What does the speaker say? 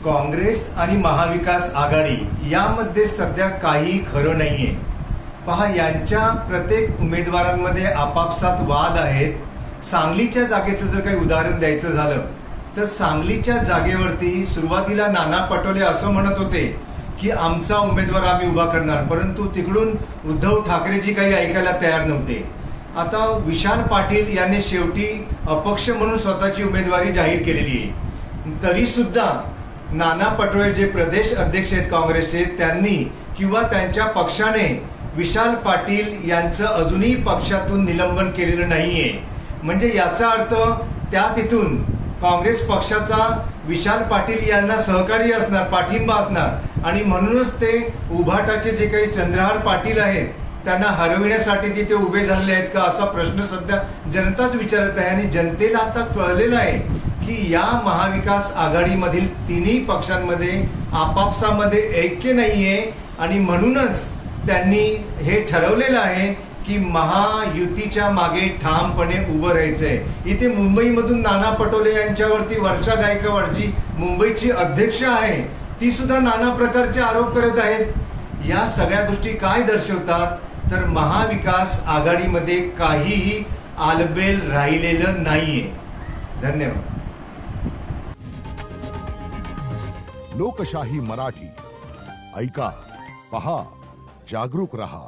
काँग्रेस आणि महाविकास आघाडी यामध्ये सध्या काही खरं नाहीये। पहा, यांच्या प्रत्येक उमेदवारांमध्ये आपापसात वाद आहेत। सांगलीच्या जागेचं जर काही उदाहरण द्यायचं झालं तर सांगलीच्या जागेवरती सुरुवातीला नाना पटोले असं म्हणत होते की आमचा उमेदवार आम्ही उभा करणार, परंतु तिकडून उद्धव ठाकरेजी काही ऐकायला तयार नव्हते। आता विशाल पाटील यांनी शेवटी अपक्ष म्हणून स्वतःची उमेदवारी जाहीर केलेली आहे। तरी सुद्धा नाना पटोले जे प्रदेश अध्यक्ष आहेत काँग्रेसचे, त्यांनी किंवा त्यांच्या पक्षाने विशाल पाटील यांचं अजूनही पक्षातून निलंबन केलेलं नाहीये। म्हणजे याचा अर्थ त्या तिथून काँग्रेस पक्षाचा विशाल पाटील यांना सहकार्य असणार, पाठिंबा असणार आणि म्हणूनच ते उभाटाचे जे काही चंद्रहार पाटील आहेत त्यांना हरविण्यासाठी तिथे उभे झालेले आहेत का, असा प्रश्न सध्या जनताच विचारत आहे। आणि जनतेला आता कळलेलं आहे की या महाविकास आघाडीमधील तिन्ही पक्षांमध्ये आपापसामध्ये ऐक्य नाहीये आणि म्हणूनच त्यांनी हे ठरवलेलं आहे की महायुतीच्या मागे ठामपणे उभं राहायचंय। इथे मुंबईमधून नाना पटोले यांच्यावरती वर्षा गायकवाड जी मुंबईची अध्यक्ष आहे ती सुद्धा नाना प्रकारचे आरोप करत आहेत। या सगळ्या गोष्टी काय दर्शवतात तर महाविकास आघाडीमध्ये काहीही आलबेल राहिलेलं नाहीये। धन्यवाद। लोकशाही मराठी ऐका, पहा, जागरूक रहा।